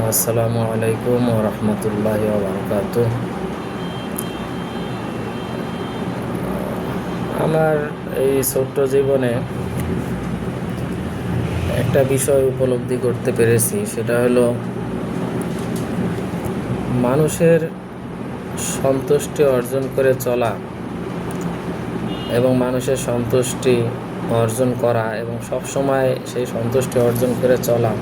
আসসালামু আলাইকুম ওয়া রাহমাতুল্লাহি ওয়া বারাকাতুহু। আমার এই ছোট্ট জীবনে একটা বিষয় উপলব্ধি করতে পেরেছি, সেটা হলো মানুষের সন্তুষ্টি অর্জন করে চলা এবং মানুষের সন্তুষ্টি অর্জন করা এবং সবসময় সেই সন্তুষ্টি অর্জন করে চলা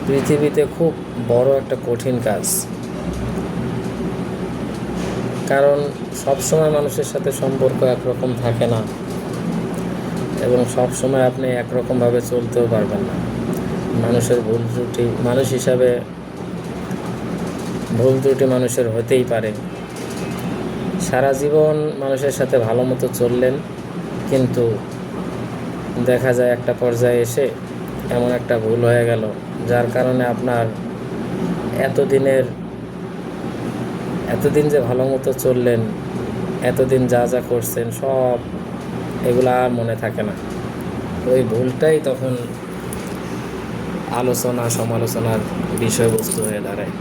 পৃথিবীতে খুব বড় একটা কঠিন কাজ। কারণ সবসময় মানুষের সাথে সম্পর্ক একরকম থাকে না এবং সবসময় আপনি একরকমভাবে চলতেও পারবেন না। মানুষের ভুল ত্রুটি, মানুষ হিসাবে ভুল ত্রুটি মানুষের হতেই পারে। সারা জীবন মানুষের সাথে ভালো মতো চললেন, কিন্তু দেখা যায় একটা পর্যায়ে এসে এমন একটা ভুল হয়ে গেল যার কারণে আপনার এতদিন যে ভালো মতো চললেন, এতদিন যা যা করছেন সব এগুলো আর মনে থাকে না। ওই ভুলটাই তখন আলোচনা সমালোচনার বিষয়বস্তু হয়ে দাঁড়ায়।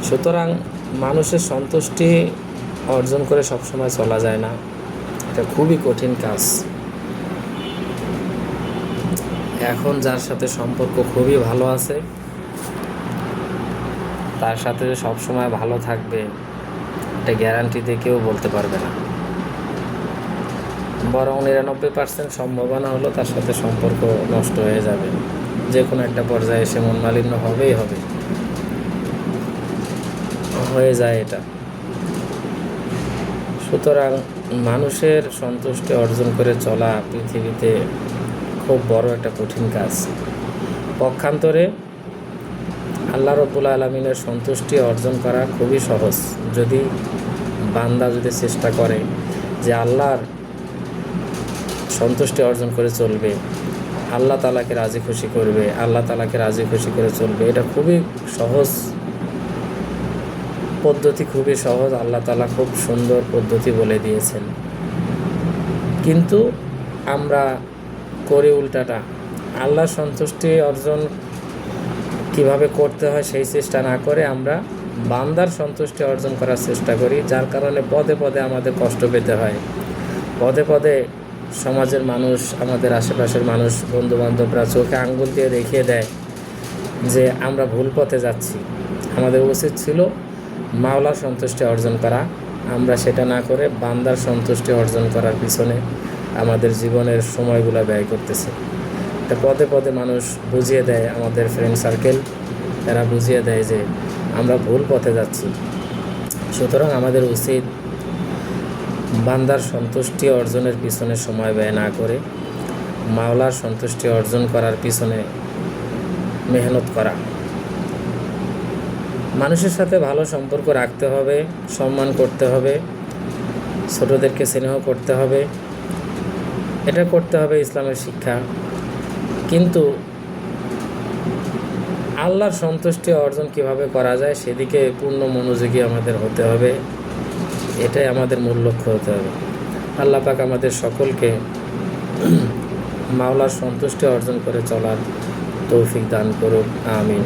সুতরাং মানুষের সন্তুষ্টি অর্জন করে সবসময় চলা যায় না, এটা খুবই কঠিন কাজ। এখন যার সাথে সম্পর্ক খুবই ভালো আছে, তার সাথে যে সবসময় ভালো থাকবে এটা গ্যারান্টি দিয়ে কেউ বলতে পারবে না। বরং 99% সম্ভাবনা হলো তার সাথে সম্পর্ক নষ্ট হয়ে যাবে, যে কোনো একটা পর্যায়ে এসে মন মালিন্য হয়ে যায় এটা। সুতরাং মানুষের সন্তুষ্টি অর্জন করে চলা পৃথিবীতে খুব বড় একটা কঠিন কাজ। পক্ষান্তরে আল্লাহ রাব্বুল আলামিনের সন্তুষ্টি অর্জন করা খুবই সহজ, যদি বান্দা চেষ্টা করে যে আল্লাহর সন্তুষ্টি অর্জন করে চলবে, আল্লাহ তাআলাকে রাজি খুশি করবে, আল্লাহ তাআলাকে রাজি খুশি করে চলবে। এটা খুবই সহজ পদ্ধতি, খুবই সহজ। আল্লাহ তাআলা খুব সুন্দর পদ্ধতি বলে দিয়েছেন, কিন্তু আমরা করি উল্টাটা। আল্লাহর সন্তুষ্টি অর্জন কিভাবে করতে হয় সেই চেষ্টা না করে আমরা বান্দার সন্তুষ্টি অর্জন করার চেষ্টা করি, যার কারণে পদে পদে আমাদের কষ্ট পেতে হয়। পদে পদে সমাজের মানুষ, আমাদের আশেপাশের মানুষ, বন্ধুবান্ধবরা চোখে আঙ্গুল দিয়ে দেখিয়ে দেয় যে আমরা ভুল পথে যাচ্ছি। আমাদের উচিত ছিল মাওলার সন্তুষ্টি অর্জন করা, আমরা সেটা না করে বান্দার সন্তুষ্টি অর্জন করার পিছনে আমাদের জীবনের সময়গুলো ব্যয় করতেছে। এটা পদে পদে মানুষ বুঝিয়ে দেয়, আমাদের ফ্রেন্ড সার্কেল তারা বুঝিয়ে দেয় যে আমরা ভুল পথে যাচ্ছি। সুতরাং আমাদের উচিত বান্দার সন্তুষ্টি অর্জনের পিছনে সময় ব্যয় না করে মাওলার সন্তুষ্টি অর্জন করার পিছনে মেহনত করা। মানুষের সাথে ভালো সম্পর্ক রাখতে হবে, সম্মান করতে হবে, ছোটদেরকে স্নেহ করতে হবে, এটা করতে হবে ইসলামের শিক্ষা। কিন্তু আল্লাহর সন্তুষ্টি অর্জন কিভাবে করা যায় সেদিকে পূর্ণ মনোযোগী আমাদের হতে হবে, এটাই আমাদের মূল লক্ষ্য হতে হবে। আল্লাহ পাক আমাদের সকলকে মাওলার সন্তুষ্টি অর্জন করে চলার তৌফিক দান করুক, আমিন।